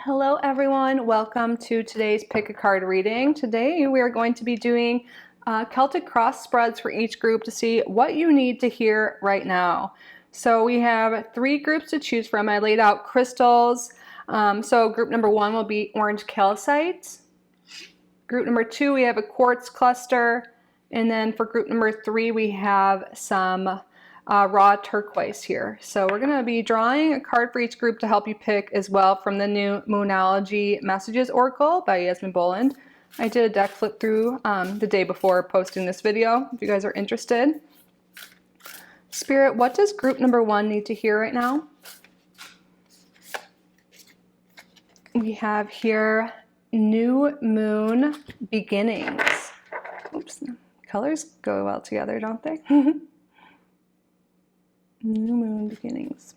Hello everyone, welcome to today's pick a card reading. Today we are going to be doing Celtic cross spreads for each group to see what you need to hear right now. So we have 3 groups to choose from. I laid out crystals. So group number 1 will be orange calcite. Group number 2 we have a quartz cluster. And then for group number 3 we have some raw turquoise here. So we're going to be drawing a card for each group to help you pick as well from the new Moonology Messages Oracle by Yasmin Boland. I did a deck flip through the day before posting this video, if you guys are interested. Spirit, what does group number 1 need to hear right now? We have here new moon beginnings. Oops, colors go well together, don't they? New moon beginnings.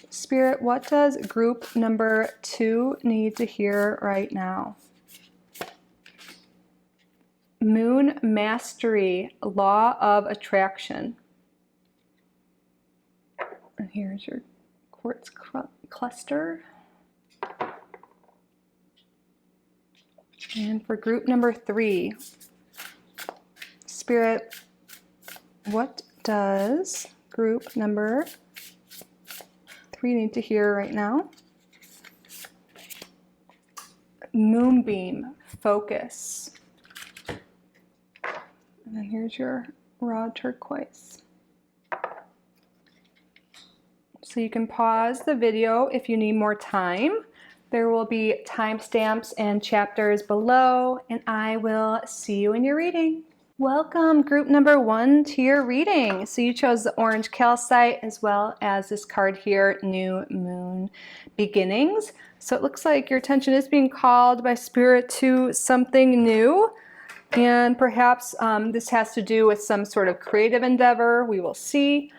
Spirit, what does group number 2 need to hear right now? Moon mastery, law of attraction. And here's your quartz cluster. And for group number 3, Spirit, what does group number 3 need to hear right now? Moonbeam, focus. And then here's your raw turquoise. So you can pause the video if you need more time. There will be timestamps and chapters below, and I will see you in your reading. Welcome group number 1 to your reading. So you chose the orange calcite as well as this card here, new moon beginnings. So it looks like your attention is being called by Spirit to something new. And perhaps this has to do with some sort of creative endeavor. We will see.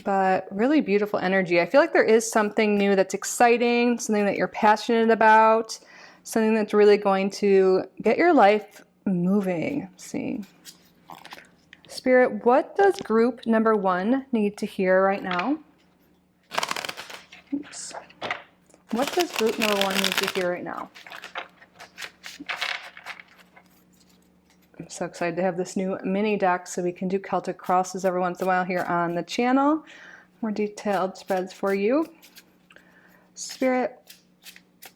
But really beautiful energy. I feel like there is something new that's exciting, something that you're passionate about, something that's really going to get your life moving. Let's see. Spirit, what does group number 1 need to hear right now? Oops. What does group number 1 need to hear right now? I'm so excited to have this new mini deck so we can do Celtic crosses every once in a while here on the channel. More detailed spreads for you. Spirit,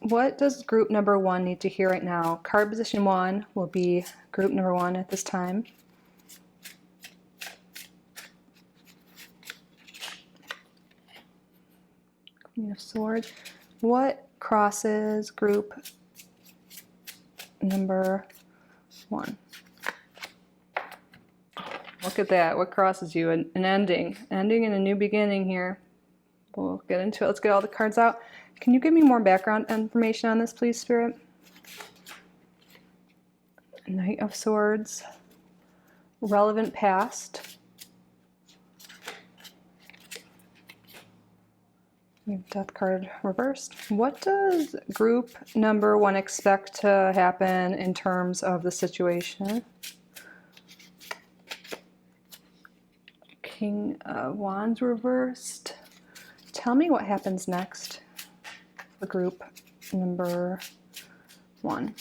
what does group number 1 need to hear right now? Card position 1 will be group number 1 at this time. Queen of Swords. What crosses group number 1? Look at that. What crosses you? An ending. Ending and a new beginning here. We'll get into it. Let's get all the cards out. Can you give me more background information on this, please, Spirit? Knight of Swords. Relevant past. We have Death card reversed. What does group number 1 expect to happen in terms of the situation? King of Wands reversed. Tell me what happens next for group number 1.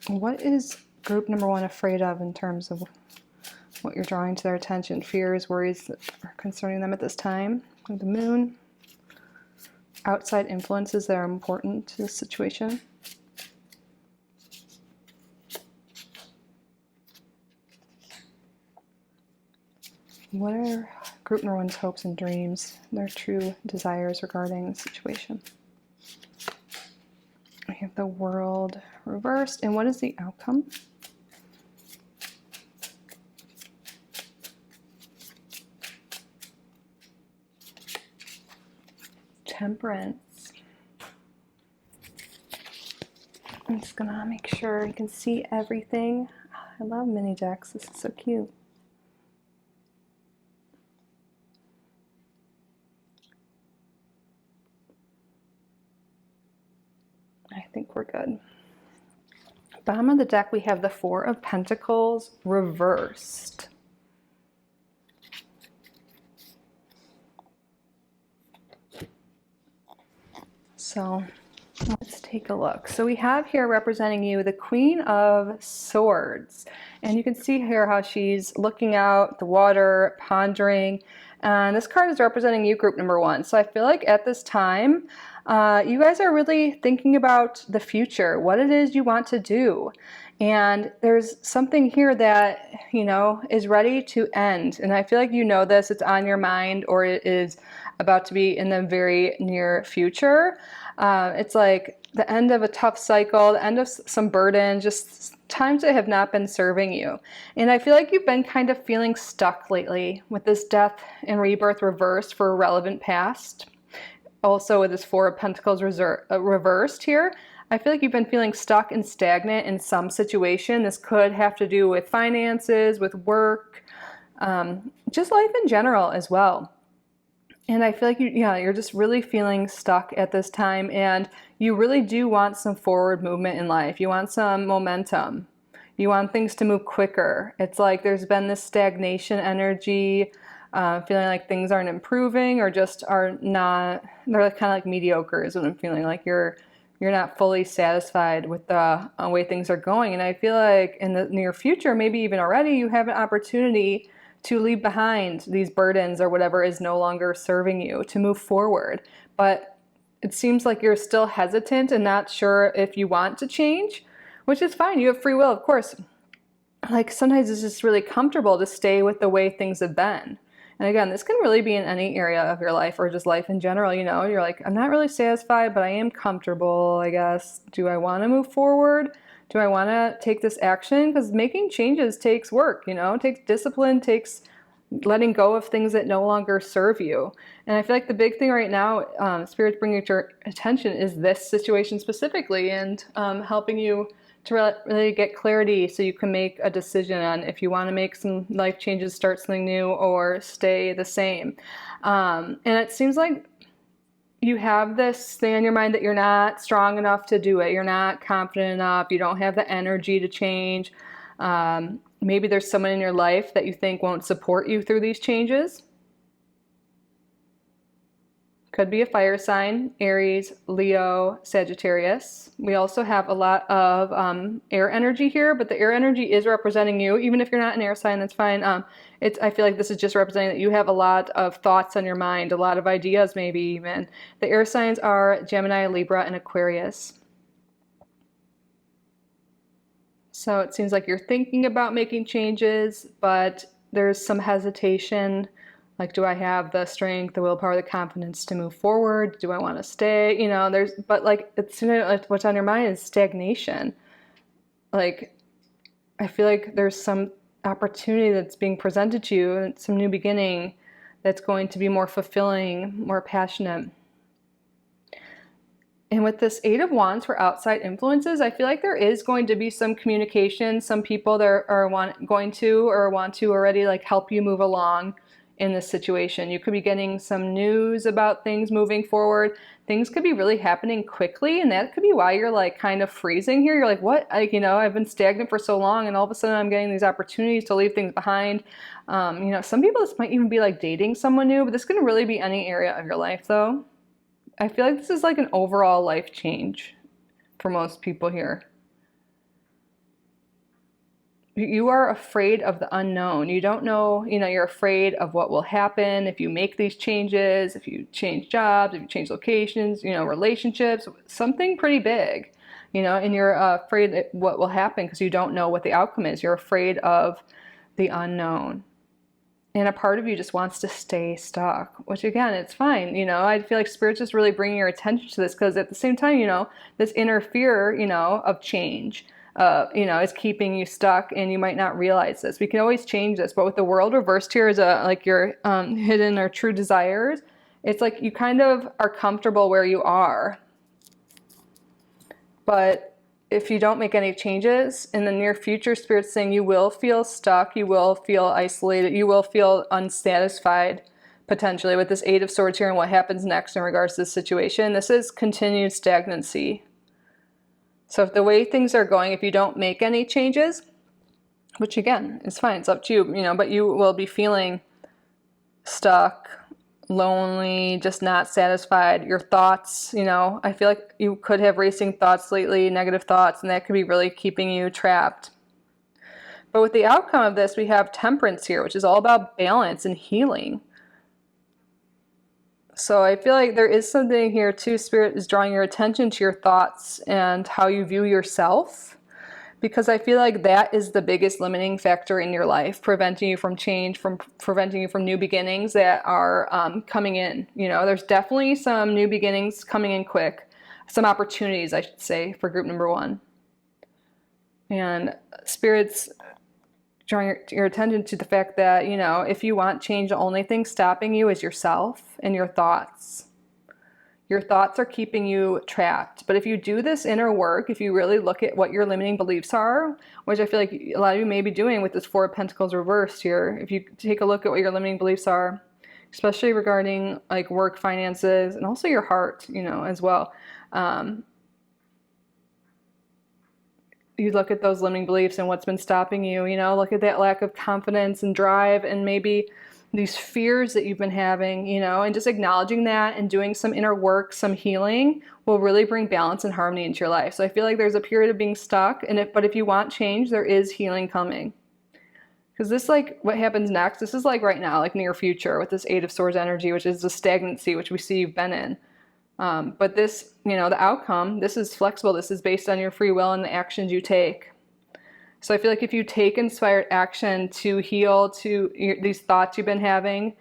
What is group number 1 afraid of in terms of what you're drawing to their attention? Fears, worries that are concerning them at this time. The moon. Outside influences that are important to this situation. What are group number 1's hopes and dreams, their true desires regarding the situation? We have the World reversed. And what is the outcome? Temperance. I'm just gonna make sure you can see everything. I love mini decks. This is so cute. I think we're good. Bottom of the deck, we have the Four of Pentacles reversed. So let's take a look. So we have here representing you the Queen of Swords. And you can see here how she's looking out the water, pondering. And this card is representing you, group number 1. So I feel like at this time, you guys are really thinking about the future, what it is you want to do. And there's something here that, you know, is ready to end. And I feel like you know this, it's on your mind, or it is about to be in the very near future. It's like the end of a tough cycle, the end of some burden, just times that have not been serving you. And I feel like you've been kind of feeling stuck lately with this death and rebirth reversed for a relevant past. Also with this Four of Pentacles reversed here, I feel like you've been feeling stuck and stagnant in some situation. This could have to do with finances, with work, just life in general as well. And I feel like you're just really feeling stuck at this time, and you really do want some forward movement in life. You want some momentum. You want things to move quicker. It's like there's been this stagnation energy, feeling like things aren't improving or just are not, they're kind of like mediocre is what I'm feeling. Like you're not fully satisfied with the way things are going. And I feel like in the near future, maybe even already, you have an opportunity to leave behind these burdens or whatever is no longer serving you, to move forward. But it seems like you're still hesitant and not sure if you want to change, which is fine. You have free will, of course. Like sometimes it's just really comfortable to stay with the way things have been. And again, this can really be in any area of your life or just life in general. You know, you're like, I'm not really satisfied, but I am comfortable, I guess. Do I want to move forward? Do I want to take this action? Because making changes takes work, you know, it takes discipline, takes letting go of things that no longer serve you. And I feel like the big thing right now, Spirit's bringing to your attention is this situation specifically, and helping you to really get clarity so you can make a decision on if you want to make some life changes, start something new, or stay the same. And it seems like you have this thing on your mind that you're not strong enough to do it. You're not confident enough. You don't have the energy to change. Maybe there's someone in your life that you think won't support you through these changes. Could be a fire sign, Aries, Leo, Sagittarius. We also have a lot of air energy here, but the air energy is representing you. Even if you're not an air sign, that's fine. I feel like this is just representing that you have a lot of thoughts on your mind, a lot of ideas maybe even. The air signs are Gemini, Libra, and Aquarius. So it seems like you're thinking about making changes, but there's some hesitation. Like, do I have the strength, the willpower, the confidence to move forward? Do I want to stay? You know, but like, it's, you know, what's on your mind is stagnation. Like, I feel like there's some opportunity that's being presented to you, some new beginning that's going to be more fulfilling, more passionate. And with this Eight of Wands for outside influences, I feel like there is going to be some communication, some people that are going to or want to already like help you move along in this situation. You could be getting some news about things moving forward. Things could be really happening quickly, and that could be why you're like kind of freezing here. You're like, what? Like, you know, I've been stagnant for so long, and all of a sudden I'm getting these opportunities to leave things behind. You know, some people, this might even be like dating someone new, but this can really be any area of your life though. I feel like this is like an overall life change for most people here. You are afraid of the unknown. You don't know, you know, you're afraid of what will happen if you make these changes, if you change jobs, if you change locations, you know, relationships, something pretty big, you know, and you're afraid that what will happen because you don't know what the outcome is. You're afraid of the unknown. And a part of you just wants to stay stuck, which again, it's fine. You know, I feel like Spirit's just really bringing your attention to this because at the same time, you know, this inner fear, you know, of change, you know, is keeping you stuck, and you might not realize this. We can always change this, but with the World reversed here as like your hidden or true desires, it's like you kind of are comfortable where you are. But if you don't make any changes in the near future, Spirit's saying you will feel stuck, you will feel isolated, you will feel unsatisfied potentially with this Eight of Swords here and what happens next in regards to this situation. This is continued stagnancy. So if the way things are going, if you don't make any changes, which again is fine, it's up to you, you know, but you will be feeling stuck, lonely, just not satisfied. Your thoughts, I feel like you could have racing thoughts lately, negative thoughts, and that could be really keeping you trapped. But with the outcome of this, we have temperance here, which is all about balance and healing. So I feel like there is something here too. Spirit is drawing your attention to your thoughts and how you view yourself, because I feel like that is the biggest limiting factor in your life, preventing you from change, from preventing you from new beginnings that are coming in. There's definitely some new beginnings coming in quick, some opportunities, I should say, for group number 1. And Spirit's drawing your attention to the fact that, if you want change, the only thing stopping you is yourself and your thoughts. Your thoughts are keeping you trapped. But if you do this inner work, if you really look at what your limiting beliefs are, which I feel like a lot of you may be doing with this 4 of Pentacles reversed here, if you take a look at what your limiting beliefs are, especially regarding like work, finances, and also your heart, as well. You look at those limiting beliefs and what's been stopping you, look at that lack of confidence and drive and maybe these fears that you've been having, and just acknowledging that and doing some inner work, some healing will really bring balance and harmony into your life. So I feel like there's a period of being stuck, but if you want change, there is healing coming. Because this, like, what happens next, this is like right now, like near future with this 8 of Swords energy, which is the stagnancy, which we see you've been in. But this, the outcome, this is flexible. This is based on your free will and the actions you take. So I feel like if you take inspired action to heal these thoughts you've been having,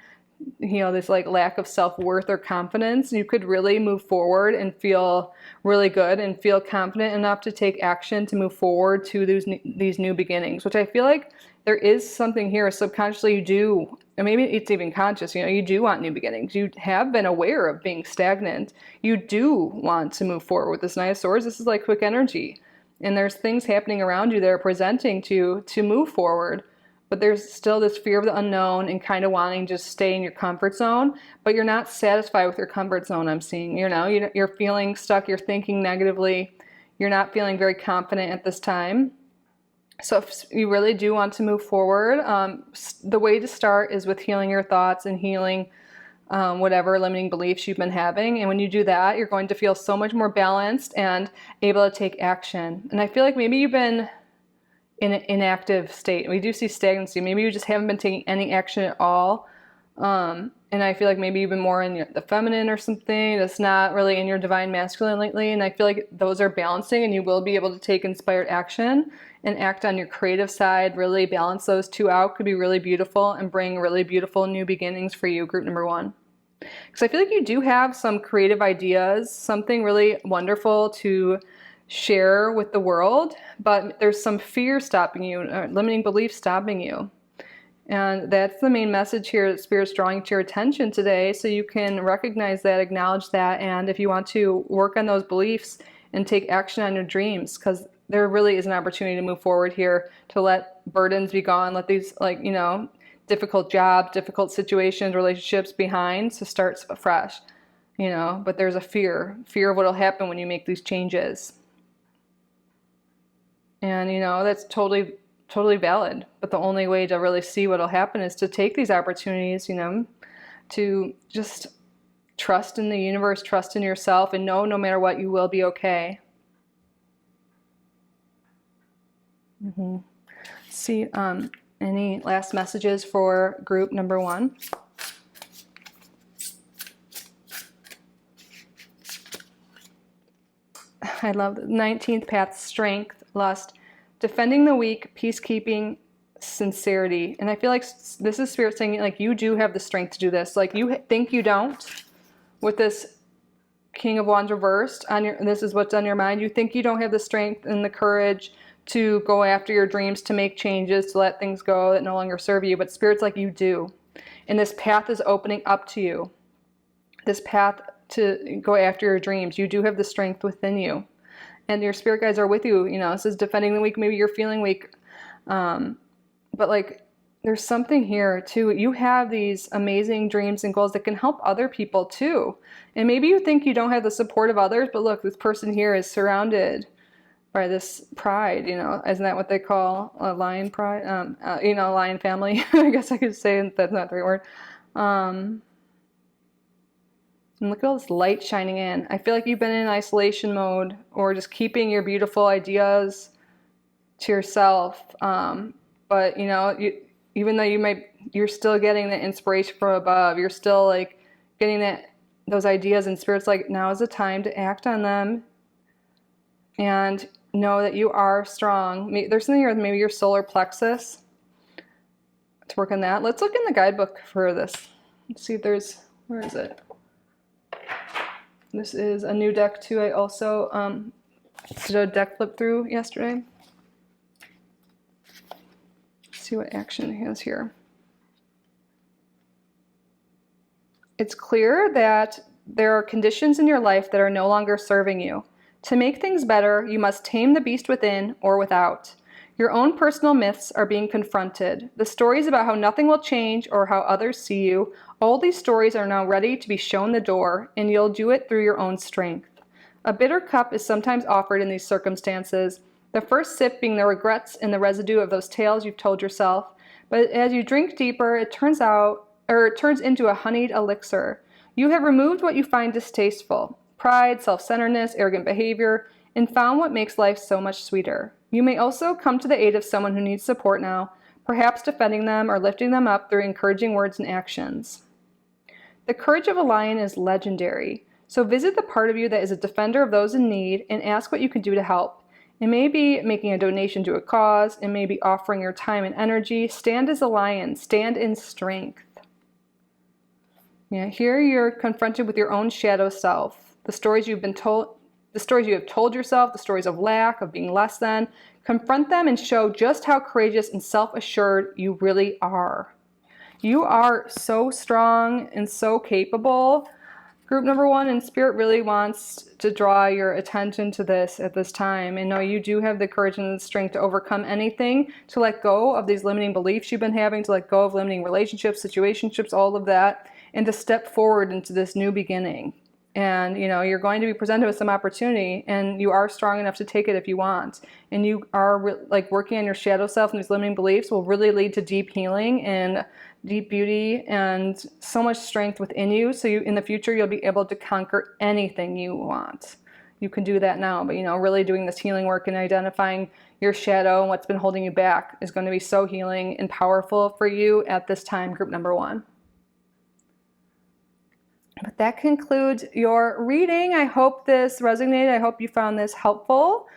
this like lack of self-worth or confidence, you could really move forward and feel really good and feel confident enough to take action to move forward to these new beginnings, which I feel like there is something here subconsciously you do, and maybe it's even conscious, you do want new beginnings. You have been aware of being stagnant. You do want to move forward with this Knight of Swords. This is like quick energy. And there's things happening around you that are presenting to move forward. But there's still this fear of the unknown and kind of wanting to just stay in your comfort zone. But you're not satisfied with your comfort zone, I'm seeing. You're feeling stuck. You're thinking negatively. You're not feeling very confident at this time. So if you really do want to move forward, the way to start is with healing your thoughts and healing whatever limiting beliefs you've been having. And when you do that, you're going to feel so much more balanced and able to take action. And I feel like maybe you've been in an inactive state. We do see stagnancy. Maybe you just haven't been taking any action at all. And I feel like maybe you've been more in the feminine or something that's not really in your divine masculine lately. And I feel like those are balancing, and you will be able to take inspired action and act on your creative side, really balance those two out. Could be really beautiful and bring really beautiful new beginnings for you, group number 1. Because I feel like you do have some creative ideas, something really wonderful to share with the world, but there's some fear stopping you, limiting beliefs stopping you. And that's the main message here that Spirit's drawing to your attention today, so you can recognize that, acknowledge that, and if you want to work on those beliefs and take action on your dreams, because there really is an opportunity to move forward here, to let burdens be gone, let these difficult jobs, difficult situations, relationships behind, to start fresh, but there's a fear of what will happen when you make these changes. And that's totally valid, but the only way to really see what will happen is to take these opportunities, to just trust in the universe, trust in yourself, and know no matter what, you will be okay. See, any last messages for group number 1? I love the 19th path, strength, lust, defending the weak, peacekeeping, sincerity. And I feel like this is Spirit saying, like, you do have the strength to do this. Like, you think you don't, with this King of Wands reversed, this is what's on your mind. You think you don't have the strength and the courage to go after your dreams, to make changes, to let things go that no longer serve you. But Spirit's like, you do. And this path is opening up to you. This path to go after your dreams. You do have the strength within you. And your spirit guides are with you. This is defending the weak. Maybe you're feeling weak. But like, there's something here too. You have these amazing dreams and goals that can help other people too. And maybe you think you don't have the support of others, but look, this person here is surrounded by this pride, isn't that what they call a lion pride? Lion family, I guess I could say that's not the right word. And look at all this light shining in. I feel like you've been in isolation mode or just keeping your beautiful ideas to yourself. But you know, even though you're still getting the inspiration from above. You're still like getting those ideas, and Spirit's like, now is the time to act on them. And know that you are strong. There's something here with maybe your solar plexus. To work on that. Let's look in the guidebook for this. Let's see if there's, where is it? This is a new deck too. I also did a deck flip through yesterday. Let's see what action it has here. It's clear that there are conditions in your life that are no longer serving you. To make things better, you must tame the beast within or without. Your own personal myths are being confronted. The stories about how nothing will change or how others see you, all these stories are now ready to be shown the door, and you'll do it through your own strength. A bitter cup is sometimes offered in these circumstances, the first sip being the regrets and the residue of those tales you've told yourself. But as you drink deeper, it turns into a honeyed elixir. You have removed what you find distasteful, pride, self-centeredness, arrogant behavior, and found what makes life so much sweeter. You may also come to the aid of someone who needs support now, perhaps defending them or lifting them up through encouraging words and actions. The courage of a lion is legendary, so visit the part of you that is a defender of those in need and ask what you can do to help. It may be making a donation to a cause, it may be offering your time and energy. Stand as a lion, stand in strength. Yeah, here you're confronted with your own shadow self, the stories you have told yourself, the stories of lack, of being less than. Confront them and show just how courageous and self-assured you really are. You are so strong and so capable. Group number 1, and Spirit really wants to draw your attention to this at this time. And know you do have the courage and the strength to overcome anything, to let go of these limiting beliefs you've been having, to let go of limiting relationships, situationships, all of that, and to step forward into this new beginning. And you know, you're going to be presented with some opportunity, and you are strong enough to take it if you want. And you are like working on your shadow self, and these limiting beliefs will really lead to deep healing and deep beauty and so much strength within you. So in the future, you'll be able to conquer anything you want. You can do that now, but you know, really doing this healing work and identifying your shadow and what's been holding you back is going to be so healing and powerful for you at this time, group number 1. But that concludes your reading. I hope this resonated. I hope you found this helpful.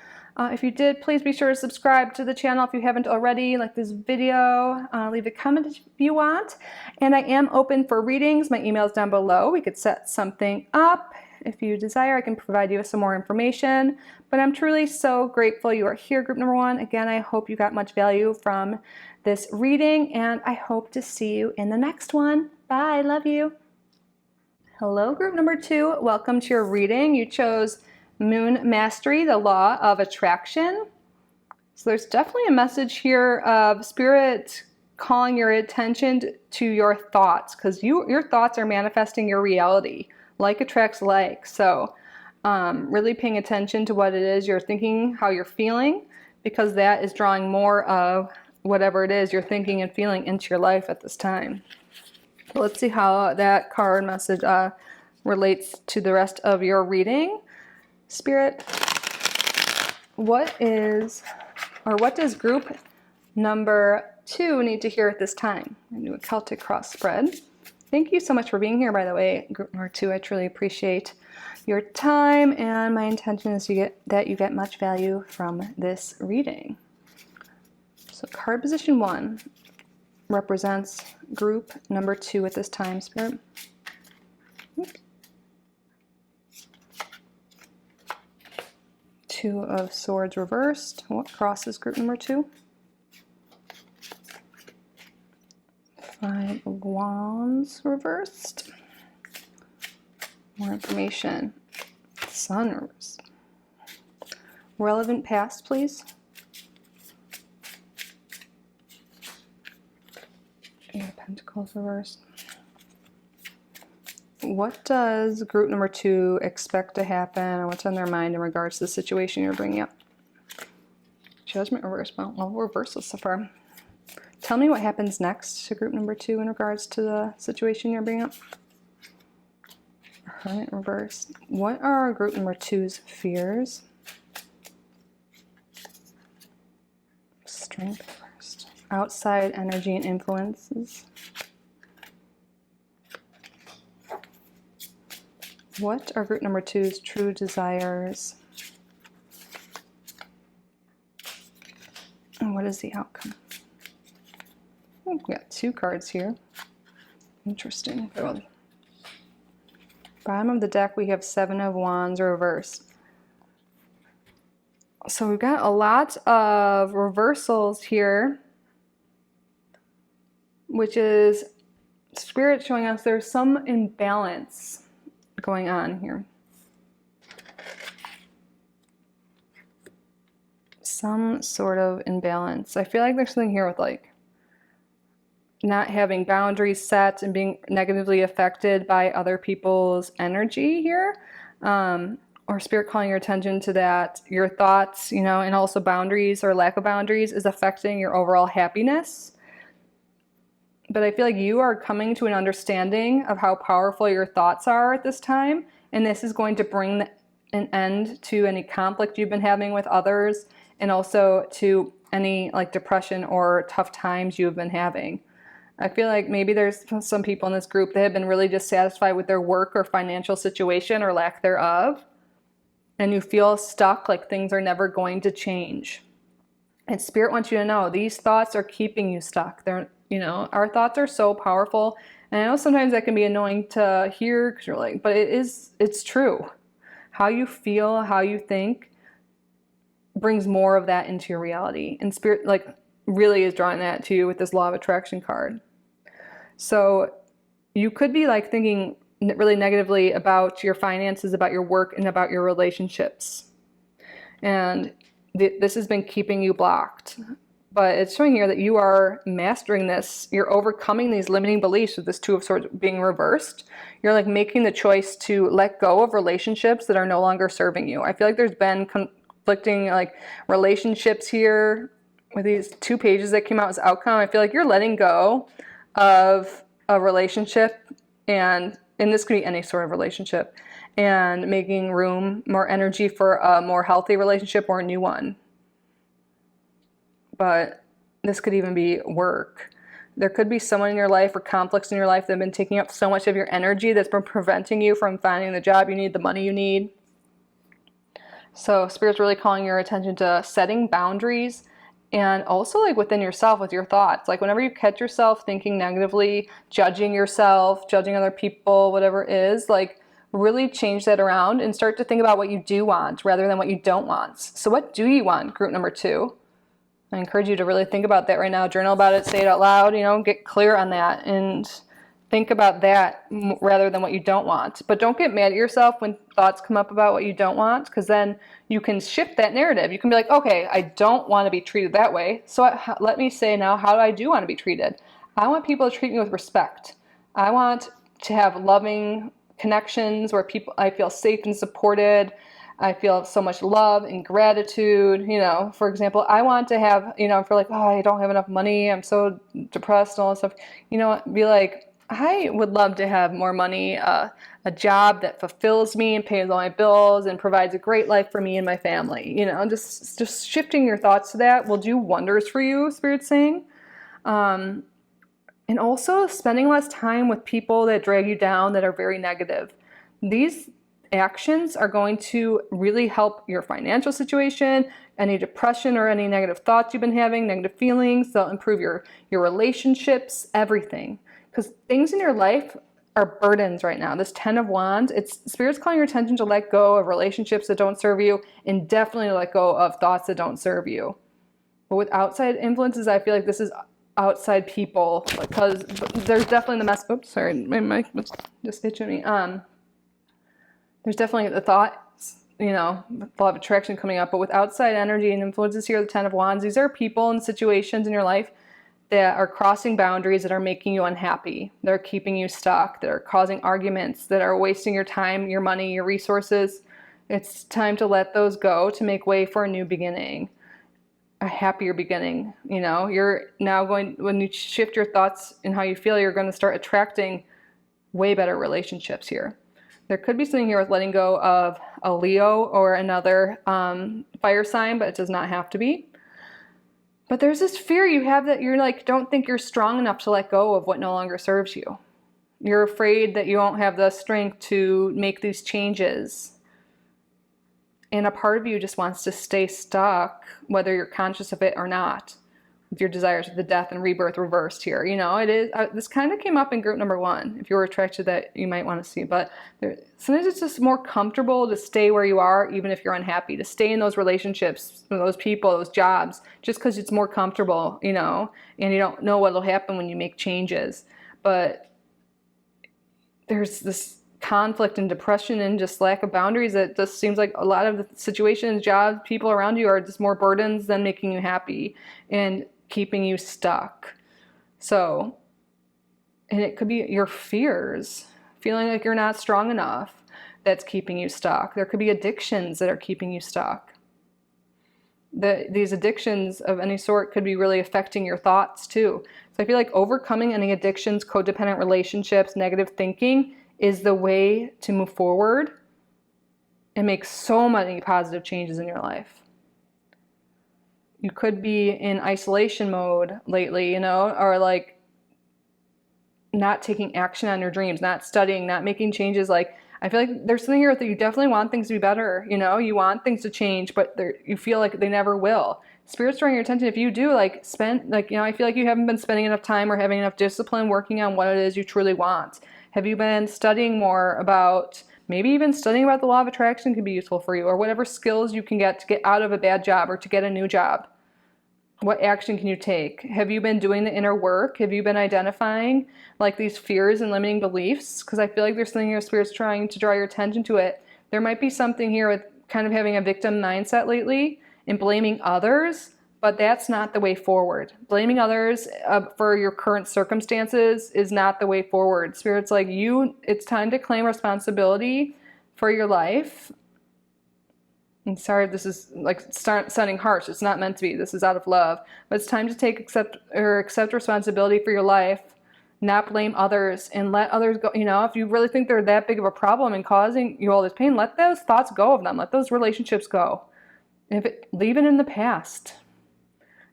If you did, please be sure to subscribe to the channel if you haven't already. Like this video, leave a comment if you want. And I am open for readings. My email is down below. We could set something up. If you desire, I can provide you with some more information. But I'm truly so grateful you are here, group number 1. Again, I hope you got much value from this reading, and I hope to see you in the next one. Bye. Love you. Hello, group number 2. Welcome to your reading. You chose Moon Mastery, the Law of Attraction. So there's definitely a message here of Spirit calling your attention to your thoughts, because your thoughts are manifesting your reality. Like attracts like. So really paying attention to what it is you're thinking, how you're feeling, because that is drawing more of whatever it is you're thinking and feeling into your life at this time. So let's see how that card message relates to the rest of your reading. Spirit, what does group number 2 need to hear at this time? I'm going to do a Celtic cross spread. Thank you so much for being here, by the way, group number 2. I truly appreciate your time, and my intention is that you get much value from this reading. So card position 1 represents group number 2 at this time, Spirit. Two of Swords reversed. What crosses group number 2? 5 of Wands reversed. More information. Sun reversed. Relevant past, please. Eight of Pentacles reversed. What does group number 2 expect to happen, or what's on their mind in regards to the situation you're bringing up? Judgment reversed. Well, reversals so far. Tell me what happens next to group number 2 in regards to the situation you're bringing up. Hermit reversed. What are group number 2's fears? Strength reversed. Outside energy and influences. What are group number 2's true desires? And what is the outcome? Oh, we got 2 cards here. Interesting. Bottom of the deck, we have 7 of Wands reversed. So we've got a lot of reversals here, which is Spirit showing us there's some imbalance going on here. Some sort of imbalance. I feel like there's something here with like not having boundaries set and being negatively affected by other people's energy here. Or Spirit calling your attention to that, your thoughts, you know, and also boundaries or lack of boundaries is affecting your overall happiness. But I feel like you are coming to an understanding of how powerful your thoughts are at this time. And this is going to bring an end to any conflict you've been having with others, and also to any like depression or tough times you've been having. I feel like maybe there's some people in this group that have been really dissatisfied with their work or financial situation or lack thereof. And you feel stuck, like things are never going to change. And Spirit wants you to know these thoughts are keeping you stuck. They're, you know, our thoughts are so powerful. And I know sometimes that can be annoying to hear because you're like, but it's true. How you feel, how you think brings more of that into your reality. And Spirit like really is drawing that to you with this Law of Attraction card. So you could be like thinking really negatively about your finances, about your work, and about your relationships. And this has been keeping you blocked. But it's showing here that you are mastering this. You're overcoming these limiting beliefs with this Two of Swords being reversed. You're like making the choice to let go of relationships that are no longer serving you. I feel like there's been conflicting like relationships here with these 2 pages that came out as outcome. I feel like you're letting go of a relationship, and this could be any sort of relationship, and making room, more energy for a more healthy relationship or a new one. But this could even be work. There could be someone in your life or conflicts in your life that have been taking up so much of your energy that's been preventing you from finding the job you need, the money you need. So Spirit's really calling your attention to setting boundaries, and also like within yourself with your thoughts. Like whenever you catch yourself thinking negatively, judging yourself, judging other people, whatever it is, like really change that around and start to think about what you do want rather than what you don't want. So what do you want, group number 2? I encourage you to really think about that right now. Journal about it, say it out loud, you know, get clear on that and think about that rather than what you don't want. But don't get mad at yourself when thoughts come up about what you don't want, because then you can shift that narrative. You can be like, okay, I don't want to be treated that way. So let me say now, how do I do want to be treated? I want people to treat me with respect. I want to have loving connections where I feel safe and supported. I feel so much love and gratitude. You know, for example, I want to have, you know, if you're like, oh, I don't have enough money, I'm so depressed and all that stuff, you know, be like, I would love to have more money, a job that fulfills me and pays all my bills and provides a great life for me and my family. You know, just shifting your thoughts to that will do wonders for you, Spirit's saying. And also spending less time with people that drag you down, that are very negative. These actions are going to really help your financial situation, any depression or any negative thoughts you've been having, negative feelings. They'll improve your relationships, everything. Because things in your life are burdens right now. This 10 of Wands, Spirit's calling your attention to let go of relationships that don't serve you, and definitely let go of thoughts that don't serve you. But with outside influences, I feel like this is outside people, because there's definitely the mess. Oops, sorry, my mic was just itching me. There's definitely the thoughts, you know, law of attraction coming up, but with outside energy and influences here, the 10 of Wands, these are people and situations in your life that are crossing boundaries, that are making you unhappy, that are keeping you stuck, that are causing arguments, that are wasting your time, your money, your resources. It's time to let those go to make way for a new beginning, a happier beginning. You know, you're now going, when you shift your thoughts and how you feel, you're going to start attracting way better relationships here. There could be something here with letting go of a Leo or another fire sign, but it does not have to be. But there's this fear you have that you're like, don't think you're strong enough to let go of what no longer serves you. You're afraid that you won't have the strength to make these changes. And a part of you just wants to stay stuck, whether you're conscious of it or not, with your desires of the death and rebirth reversed here. You know, it is, this kind of came up in group number 1. If you were attracted to that, you might want to see. But sometimes it's just more comfortable to stay where you are, even if you're unhappy, to stay in those relationships, those people, those jobs, just because it's more comfortable, you know, and you don't know what will happen when you make changes. But there's this conflict and depression and just lack of boundaries that just seems like a lot of the situations, jobs, people around you are just more burdens than making you happy and keeping you stuck. So, and it could be your fears, feeling like you're not strong enough, that's keeping you stuck. There could be addictions that are keeping you stuck. These addictions of any sort could be really affecting your thoughts too. So I feel like overcoming any addictions, codependent relationships, negative thinking is the way to move forward and make so many positive changes in your life. You could be in isolation mode lately, you know, or like not taking action on your dreams, not studying, not making changes. Like, I feel like there's something here that you definitely want things to be better, you know, you want things to change, but you feel like they never will. Spirit's drawing your attention. If you do, like, you know, I feel like you haven't been spending enough time or having enough discipline working on what it is you truly want. Have you been studying more about, maybe even studying about the law of attraction could be useful for you, or whatever skills you can get to get out of a bad job or to get a new job? What action can you take? Have you been doing the inner work? Have you been identifying like these fears and limiting beliefs? Because I feel like there's something your Spirit's trying to draw your attention to it. There might be something here with kind of having a victim mindset lately and blaming others, but that's not the way forward. Blaming others for your current circumstances is not the way forward. Spirit's like, it's time to claim responsibility for your life. I'm sorry if this is like sounding harsh. It's not meant to be. This is out of love. But it's time to accept responsibility for your life, not blame others, and let others go. You know, if you really think they're that big of a problem and causing you all this pain, let those thoughts go of them. Let those relationships go. Leave it in the past.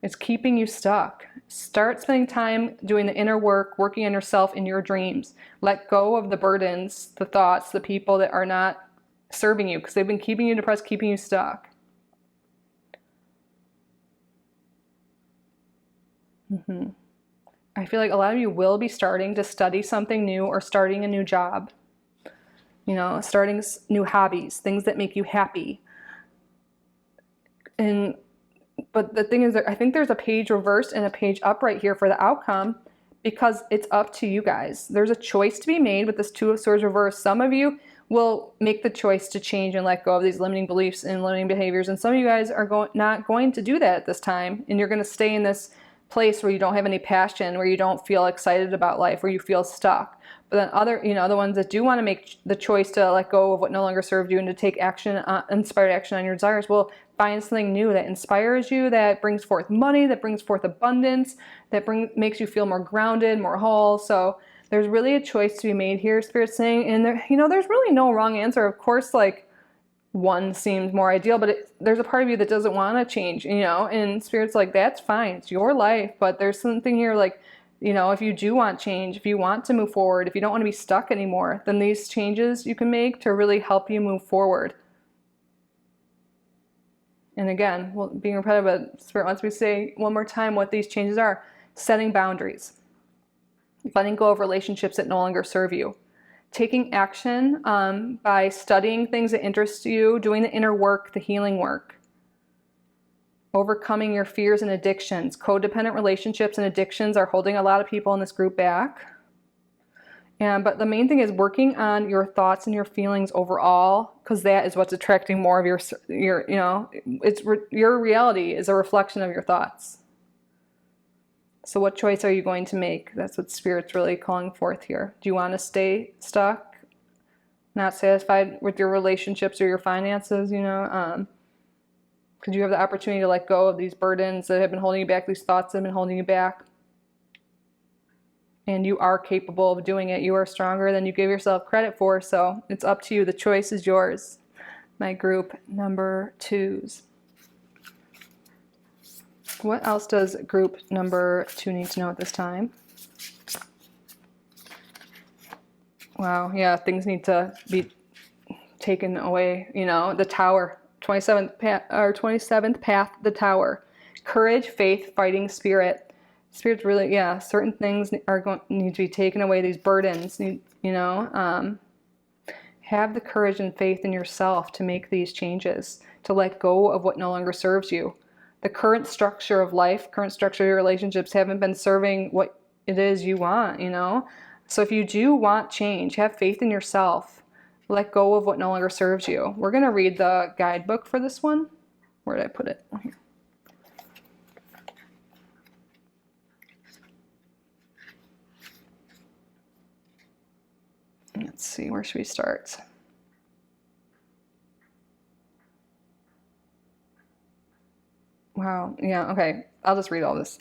It's keeping you stuck. Start spending time doing the inner work, working on yourself in your dreams. Let go of the burdens, the thoughts, the people that are not serving you, because they've been keeping you depressed, keeping you stuck. I feel like a lot of you will be starting to study something new or starting a new job. You know, starting new hobbies, things that make you happy. But the thing is that I think there's a page reversed and a page upright here for the outcome, because it's up to you guys. There's a choice to be made with this Two of Swords reversed. Some of you will make the choice to change and let go of these limiting beliefs and limiting behaviors. And some of you guys are not going to do that at this time. And you're going to stay in this place where you don't have any passion, where you don't feel excited about life, where you feel stuck. But then other ones that do want to make the choice to let go of what no longer served you and to take action, inspired action on your desires, will find something new that inspires you, that brings forth money, that brings forth abundance, that makes you feel more grounded, more whole. So there's really a choice to be made here, Spirit's saying, and there's really no wrong answer. Of course, like, one seems more ideal, but there's a part of you that doesn't want to change, you know, and Spirit's like, that's fine, it's your life, but there's something here like, you know, if you do want change, if you want to move forward, if you don't want to be stuck anymore, then these changes you can make to really help you move forward. And again, being repetitive, but Spirit wants me to say one more time what these changes are. Setting boundaries. Letting go of relationships that no longer serve you. Taking action by studying things that interest you, doing the inner work, the healing work. Overcoming your fears and addictions. Codependent relationships and addictions are holding a lot of people in this group back. But the main thing is working on your thoughts and your feelings overall, because that is what's attracting more of your reality is a reflection of your thoughts. So what choice are you going to make? That's what Spirit's really calling forth here. Do you want to stay stuck, not satisfied with your relationships or your finances, you know? Because you have the opportunity to let go of these burdens that have been holding you back, these thoughts that have been holding you back. and you are capable of doing it. You are stronger than you give yourself credit for, so it's up to you. The choice is yours. My group number 2s. What else does group number 2 need to know at this time? Wow, yeah, things need to be taken away. You know, the tower, 27th path, the tower. Courage, faith, fighting spirit. Spirit's really, yeah, certain things need to be taken away. These burdens, have the courage and faith in yourself to make these changes, to let go of what no longer serves you. The current structure of life, current structure of your relationships haven't been serving what it is you want, So if you do want change, have faith in yourself. Let go of what no longer serves you. We're going to read the guidebook for this one. Where did I put it? Here. Let's see, where should we start? Wow, yeah, okay. I'll just read all this.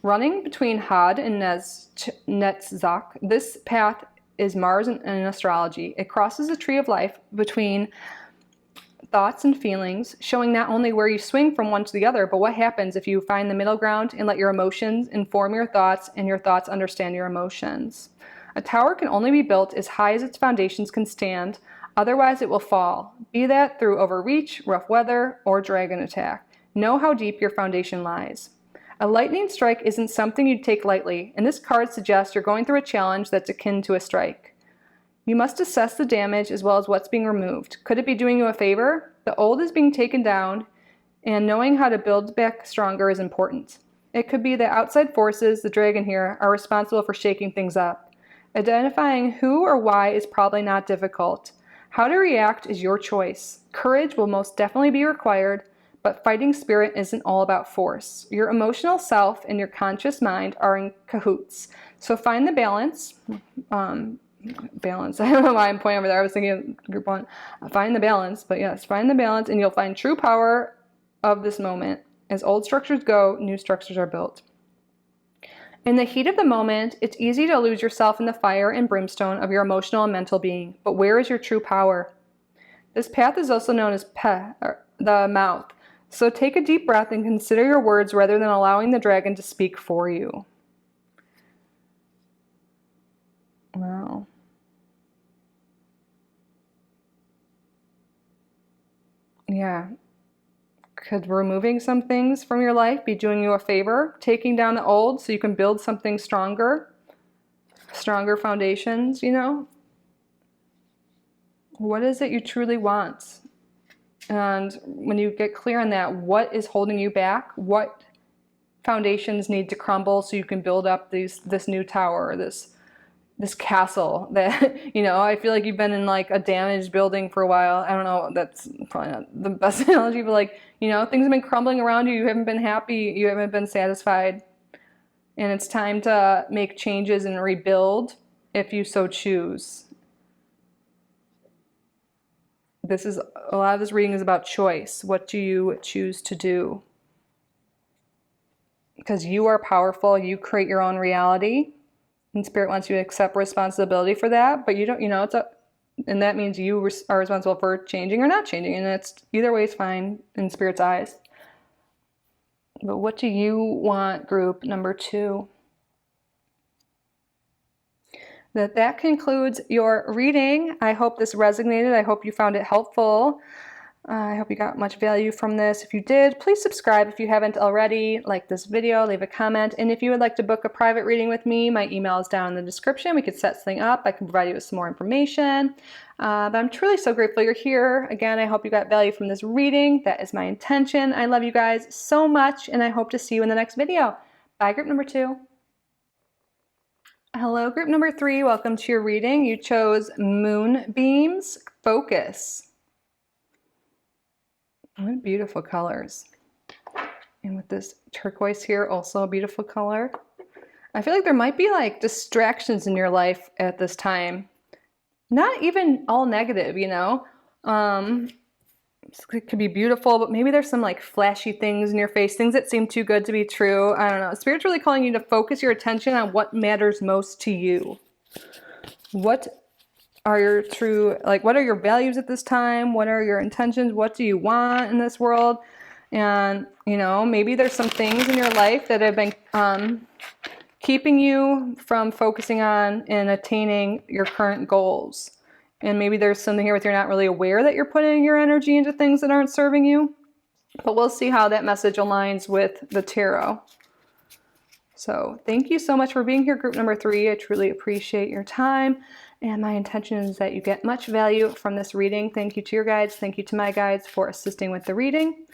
Running between Had and Netzach, this path is Mars in astrology. It crosses the tree of life between thoughts and feelings, showing not only where you swing from one to the other, but what happens if you find the middle ground and let your emotions inform your thoughts and your thoughts understand your emotions. A tower can only be built as high as its foundations can stand, otherwise it will fall, be that through overreach, rough weather, or dragon attack. Know how deep your foundation lies. A lightning strike isn't something you'd take lightly, and this card suggests you're going through a challenge that's akin to a strike. You must assess the damage as well as what's being removed. Could it be doing you a favor? The old is being taken down, and knowing how to build back stronger is important. It could be that outside forces, the dragon here, are responsible for shaking things up. Identifying who or why is probably not difficult. How to react is your choice. Courage will most definitely be required, but fighting spirit isn't all about force. Your emotional self and your conscious mind are in cahoots. So find the balance. Balance. I don't know why I'm pointing over there. I was thinking of group 1. Find the balance. But yes, find the balance and you'll find true power of this moment. As old structures go, new structures are built. In the heat of the moment, it's easy to lose yourself in the fire and brimstone of your emotional and mental being. But where is your true power? This path is also known as the mouth. So take a deep breath and consider your words rather than allowing the dragon to speak for you. Wow. Yeah. Could removing some things from your life be doing you a favor? Taking down the old so you can build something stronger? Stronger foundations, What is it you truly want? And when you get clear on that, what is holding you back? What foundations need to crumble so you can build up this new tower, this castle that, I feel like you've been in like a damaged building for a while. I don't know, that's probably not the best analogy, but things have been crumbling around you. You haven't been happy. You haven't been satisfied. And it's time to make changes and rebuild if you so choose. A lot of this reading is about choice. What do you choose to do? Because you are powerful. You create your own reality. And Spirit wants you to accept responsibility for that, but you don't, and that means you are responsible for changing or not changing, and it's either way is fine in Spirit's eyes. But what do you want, group number 2? That concludes your reading. I hope this resonated. I hope you found it helpful. I hope you got much value from this. If you did, please subscribe if you haven't already. Like this video, leave a comment. And if you would like to book a private reading with me, my email is down in the description. We could set something up. I can provide you with some more information. But I'm truly so grateful you're here. Again, I hope you got value from this reading. That is my intention. I love you guys so much, and I hope to see you in the next video. Bye, group number 2. Hello, group number 3. Welcome to your reading. You chose Moonbeams Focus. What beautiful colors. And with this turquoise here, also a beautiful color. I feel like there might be like distractions in your life at this time. Not even all negative, it could be beautiful, but maybe there's some like flashy things in your face, things that seem too good to be true. I don't know. Spirit's really calling you to focus your attention on what matters most to you. What are your true, like, what are your values at this time? What are your intentions? What do you want in this world? And, you know, maybe there's some things in your life that have been keeping you from focusing on and attaining your current goals. And maybe there's something here where you're not really aware that you're putting your energy into things that aren't serving you. But we'll see how that message aligns with the tarot. So thank you so much for being here, group number 3. I truly appreciate your time. And my intention is that you get much value from this reading. Thank you to your guides. Thank you to my guides for assisting with the reading.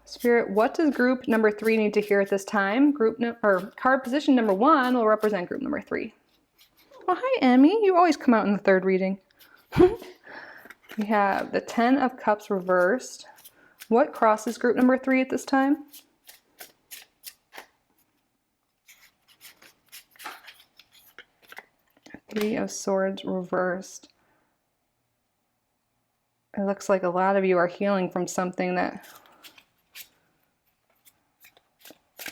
Spirit, what does group number 3 need to hear at this time? Card position number 1 will represent group number 3. Oh, hi, Emmy. You always come out in the 3rd reading. We have the 10 of Cups reversed. What crosses group number 3 at this time? 3 of Swords reversed. It looks like a lot of you are healing from something that...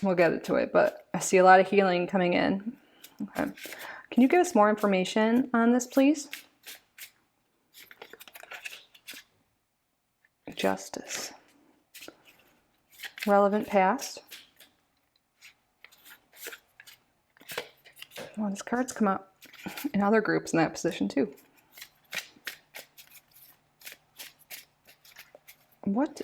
We'll get to it, but I see a lot of healing coming in. Okay. Can you give us more information on this, please? Justice. Relevant past. Well, these cards come up in other groups in that position too. What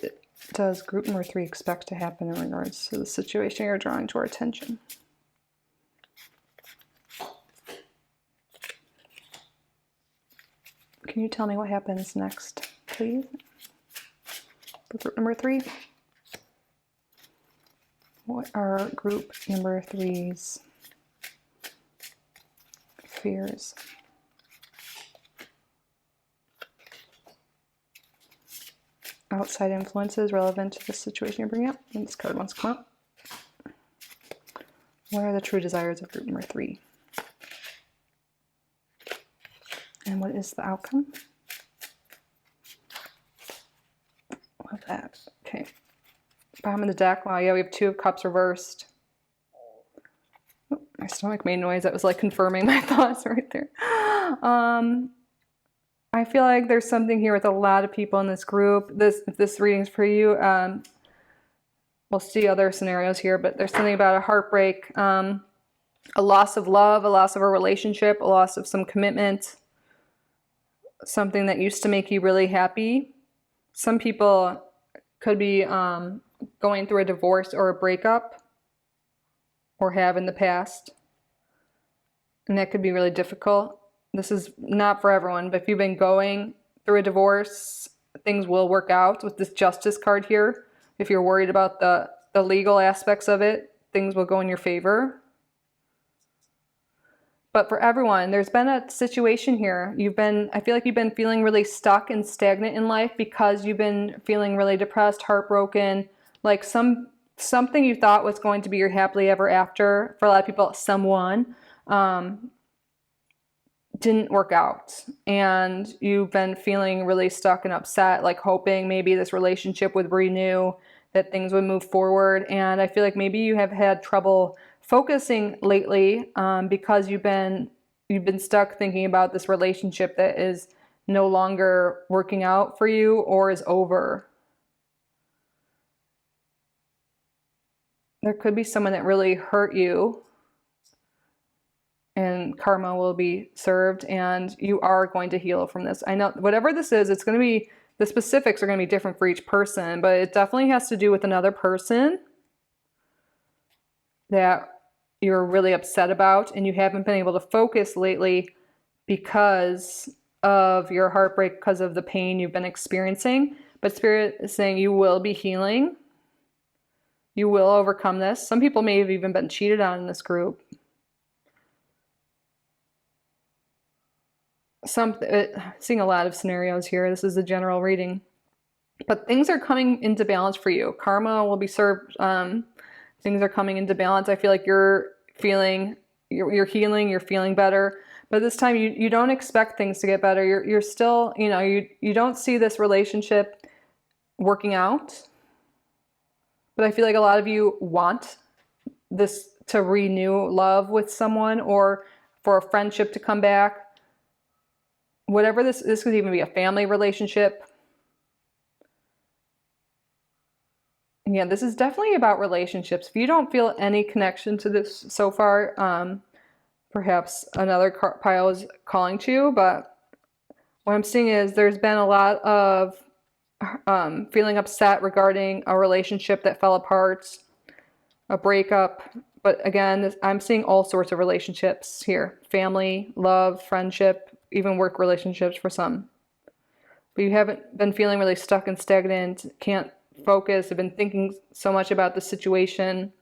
does group number 3 expect to happen in regards to the situation you're drawing to our attention? Can you tell me what happens next, please? For group number 3? What are group number 3's fears? Outside influences relevant to the situation you're bringing up. And this card wants to come up. What are the true desires of group number 3? And what is the outcome? Love that. Okay. Bottom of the deck. Wow, yeah, we have 2 of Cups reversed. Oh, my stomach made noise. That was like confirming my thoughts right there. I feel like there's something here with a lot of people in this group. If this reading's for you, we'll see other scenarios here, but there's something about a heartbreak, a loss of love, a loss of a relationship, a loss of some commitment, something that used to make you really happy. Some people could be going through a divorce or a breakup, or have in the past, and that could be really difficult. This is not for everyone, but if you've been going through a divorce, things will work out with this Justice card here. If you're worried about the legal aspects of it, things will go in your favor. But for everyone, there's been a situation here. I feel like you've been feeling really stuck and stagnant in life because you've been feeling really depressed, heartbroken, like something you thought was going to be your happily ever after. For a lot of people, someone didn't work out, and you've been feeling really stuck and upset, like hoping maybe this relationship would renew, that things would move forward. And I feel like maybe you have had trouble focusing lately because you've been stuck thinking about this relationship that is no longer working out for you or is over. There could be someone that really hurt you, and karma will be served, and you are going to heal from this. I know whatever this is, it's going to be, the specifics are going to be different for each person, but it definitely has to do with another person that you're really upset about, and you haven't been able to focus lately because of your heartbreak, because of the pain you've been experiencing. But Spirit is saying you will be healing. You will overcome this. Some people may have even been cheated on in this group. Seeing a lot of scenarios here. This is a general reading, but things are coming into balance for you. Karma will be served. Things are coming into balance. I feel like you're healing, you're feeling better, but this time you don't expect things to get better. You're still, you don't see this relationship working out. But I feel like a lot of you want this to renew love with someone, or for a friendship to come back. Whatever this could even be a family relationship. Yeah, this is definitely about relationships. If you don't feel any connection to this so far, perhaps another pile is calling to you. But what I'm seeing is there's been a lot of feeling upset regarding a relationship that fell apart, a breakup. But again, I'm seeing all sorts of relationships here. Family, love, friendship, even work relationships for some. But you haven't been feeling really stuck and stagnant, can't focus, have been thinking so much about the situation.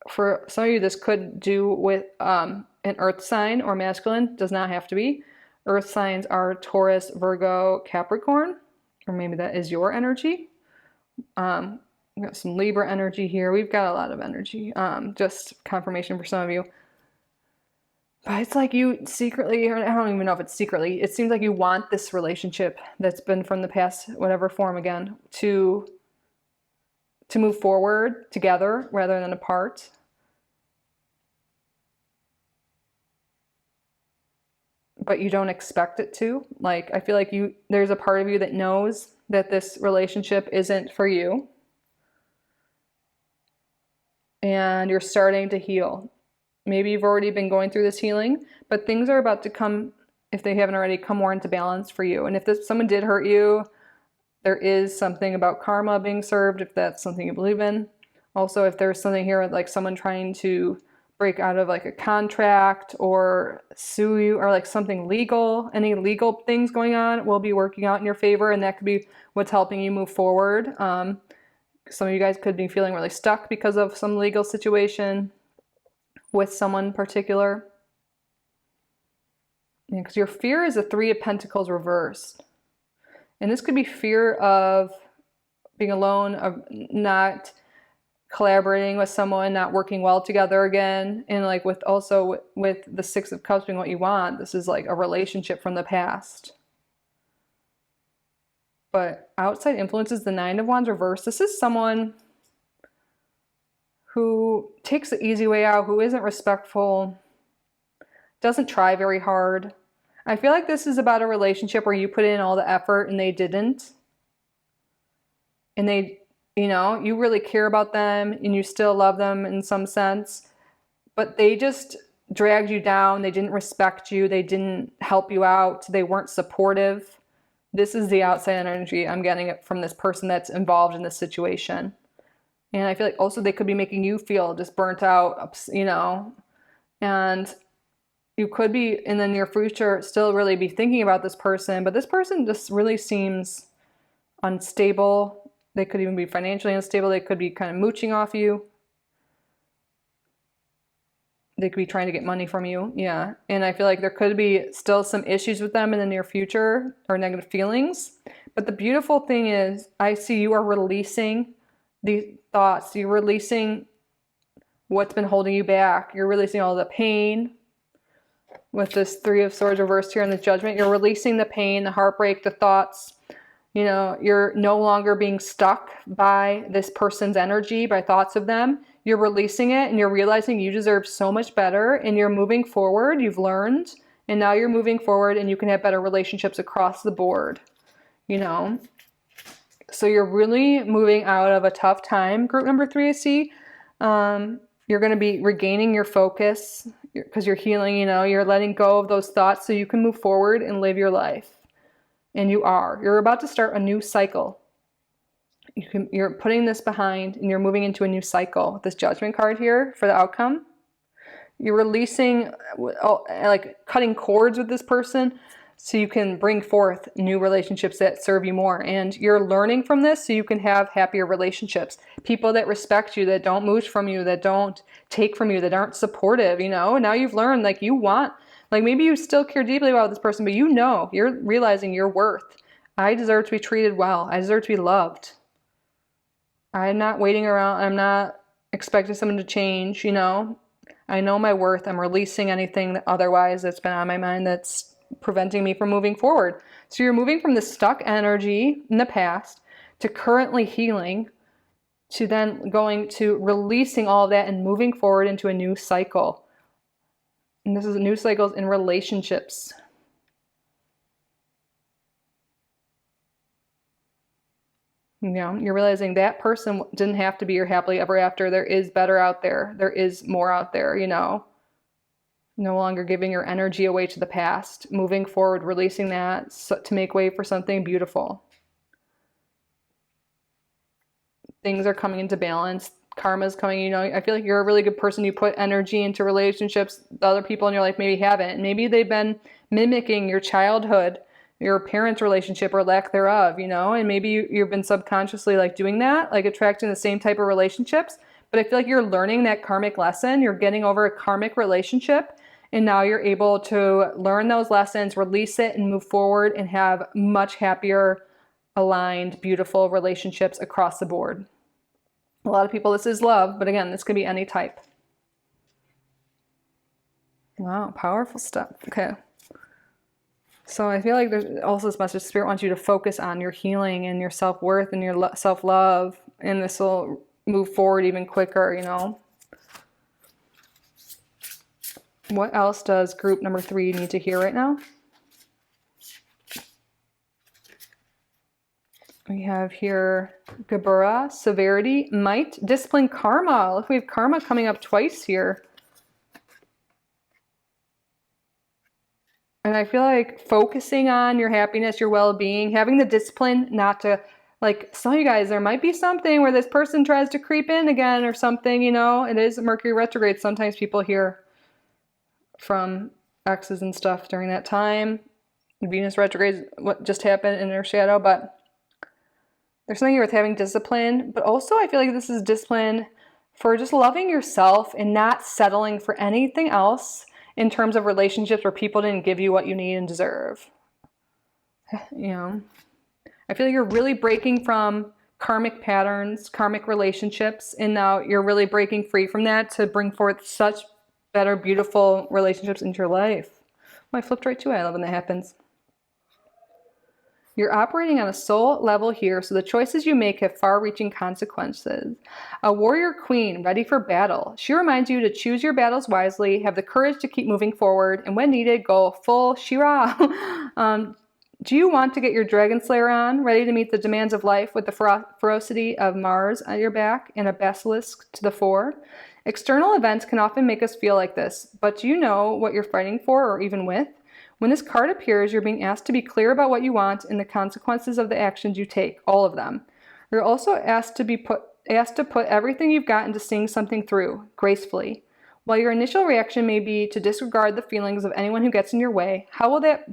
For some of you, this could do with an earth sign or masculine. Does not have to be. Earth signs are Taurus, Virgo, Capricorn, or maybe that is your energy. We've got some Libra energy here. We've got a lot of energy. Just confirmation for some of you. But it's like you secretly, or I don't even know if it's secretly, it seems like you want this relationship that's been from the past, whatever form again, to move forward together rather than apart. But you don't expect it to. Like, I feel like there's a part of you that knows that this relationship isn't for you. And you're starting to heal. Maybe you've already been going through this healing, but things are about to come, if they haven't already, come more into balance for you. And if someone did hurt you, there is something about karma being served, if that's something you believe in. Also, if there's something here with like someone trying to break out of like a contract or sue you, or like something legal, any legal things going on will be working out in your favor, and that could be what's helping you move forward. Some of you guys could be feeling really stuck because of some legal situation with someone in particular. Because your fear is a 3 of Pentacles reversed. And this could be fear of being alone, of not collaborating with someone, not working well together again. And like with the 6 of Cups being what you want, this is like a relationship from the past. But outside influences, the 9 of Wands reversed. This is someone who takes the easy way out, who isn't respectful, doesn't try very hard. I feel like this is about a relationship where you put in all the effort and they didn't. And they, you really care about them and you still love them in some sense, but they just dragged you down. They didn't respect you. They didn't help you out. They weren't supportive. This is the outside energy I'm getting it from this person that's involved in this situation. And I feel like also they could be making you feel just burnt out, and you could be in the near future still really be thinking about this person, but this person just really seems unstable. They could even be financially unstable. They could be kind of mooching off you. They could be trying to get money from you. Yeah. And I feel like there could be still some issues with them in the near future, or negative feelings. But the beautiful thing is, I see you are releasing these thoughts. You're releasing what's been holding you back. You're releasing all the pain. With this 3 of Swords reversed here in the Judgment, you're releasing the pain, the heartbreak, the thoughts. You're no longer being stuck by this person's energy, by thoughts of them. You're releasing it and you're realizing you deserve so much better, and you're moving forward. You've learned, and now you're moving forward, and you can have better relationships across the board, So you're really moving out of a tough time, group number 3, I see. You're going to be regaining your focus because you're healing, you're letting go of those thoughts so you can move forward and live your life. And you're about to start a new cycle. You're putting this behind and you're moving into a new cycle with this Judgment card here for the outcome. You're releasing, like cutting cords with this person so you can bring forth new relationships that serve you more. And you're learning from this so you can have happier relationships. People that respect you, that don't mooch from you, that don't take from you, that aren't supportive, Now you've learned, maybe you still care deeply about this person, but you're realizing your worth. I deserve to be treated well. I deserve to be loved. I'm not waiting around. I'm not expecting someone to change, I know my worth. I'm releasing anything that otherwise that's been on my mind that's preventing me from moving forward. So you're moving from the stuck energy in the past to currently healing, to then going to releasing all of that and moving forward into a new cycle. And this is new cycles in relationships. You know, you're realizing that person didn't have to be your happily ever after. There is better out there. There is more out there, you know. No longer giving your energy away to the past. Moving forward, releasing that to make way for something beautiful. Things are coming into balance. Karma's coming, you know. I feel like you're a really good person. You put energy into relationships. The other people in your life maybe haven't. Maybe they've been mimicking your childhood, your parents' relationship or lack thereof, you know, and maybe you've been subconsciously like doing that, like attracting the same type of relationships. But I feel like you're learning that karmic lesson. You're getting over a karmic relationship, and now you're able to learn those lessons, release it, and move forward and have much happier, aligned, beautiful relationships across the board. A lot of people, this is love, but again, this could be any type. Wow, powerful stuff. Okay. So I feel like there's also this message. Spirit wants you to focus on your healing and your self-worth and your self-love, and this will move forward even quicker, you know. What else does group number 3 need to hear right now? We have here Gabura, severity, might, discipline, karma. Look, we have karma coming up twice here. And I feel like focusing on your happiness, your well-being, having the discipline not to, like, some of you guys, there might be something where this person tries to creep in again or something, you know. It is Mercury retrograde. Sometimes people hear from exes and stuff during that time. Venus retrograde, what just happened in their shadow, but there's something here with having discipline. But also I feel like this is discipline for just loving yourself and not settling for anything else in terms of relationships where people didn't give you what you need and deserve. You know, I feel like you're really breaking from karmic patterns, karmic relationships, and now you're really breaking free from that to bring forth such better, beautiful relationships into your life. Oh, I flipped right to it. I love when that happens. You're operating on a soul level here, so the choices you make have far-reaching consequences. A warrior queen ready for battle. She reminds you to choose your battles wisely, have the courage to keep moving forward, and when needed, go full Shira. Do you want to get your dragon slayer on, ready to meet the demands of life with the ferocity of Mars on your back and a basilisk to the fore? External events can often make us feel like this, but do you know what you're fighting for or even with? When this card appears, you're being asked to be clear about what you want and the consequences of the actions you take, all of them. You're also asked to put everything you've got into seeing something through, gracefully. While your initial reaction may be to disregard the feelings of anyone who gets in your way, how will that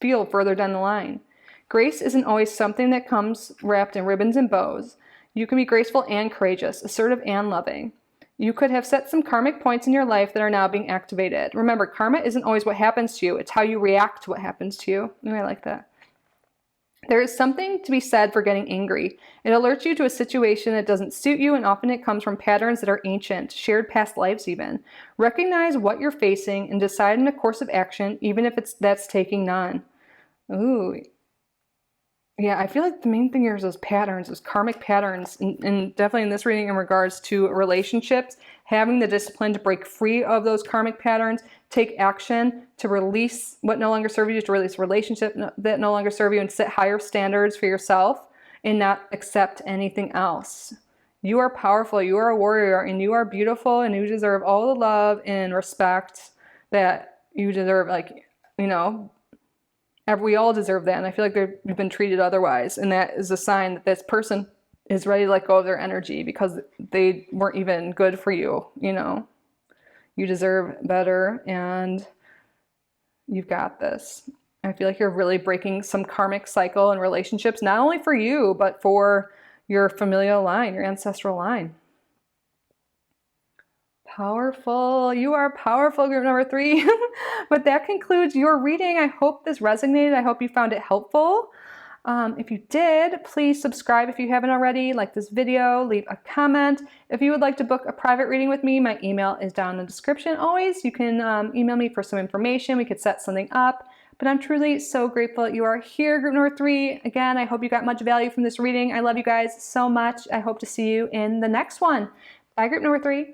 feel further down the line? Grace isn't always something that comes wrapped in ribbons and bows. You can be graceful and courageous, assertive and loving. You could have set some karmic points in your life that are now being activated. Remember, karma isn't always what happens to you. It's how you react to what happens to you. Ooh, I like that. There is something to be said for getting angry. It alerts you to a situation that doesn't suit you, and often it comes from patterns that are ancient, shared past lives even. Recognize what you're facing and decide on a course of action, even if that's taking none. Ooh. Yeah, I feel like the main thing here is those patterns, those karmic patterns, and definitely in this reading in regards to relationships, having the discipline to break free of those karmic patterns, take action to release what no longer serves you, to release relationships that no longer serve you, and set higher standards for yourself and not accept anything else. You are powerful, you are a warrior, and you are beautiful, and you deserve all the love and respect that you deserve. Like, you know, we all deserve that, and I feel like they've been treated otherwise, and that is a sign that this person is ready to let go of their energy because they weren't even good for you, you know. You deserve better, and you've got this. I feel like you're really breaking some karmic cycle in relationships, not only for you, but for your familial line, your ancestral line. Powerful. You are powerful, group number 3. But that concludes your reading. I hope this resonated. I hope you found it helpful. If you did, please subscribe if you haven't already, like this video, leave a comment. If you would like to book a private reading with me, my email is down in the description always. You can email me for some information. We could set something up. But I'm truly so grateful that you are here, group number 3. Again, I hope you got much value from this reading. I love you guys so much. I hope to see you in the next one. Bye, group number 3.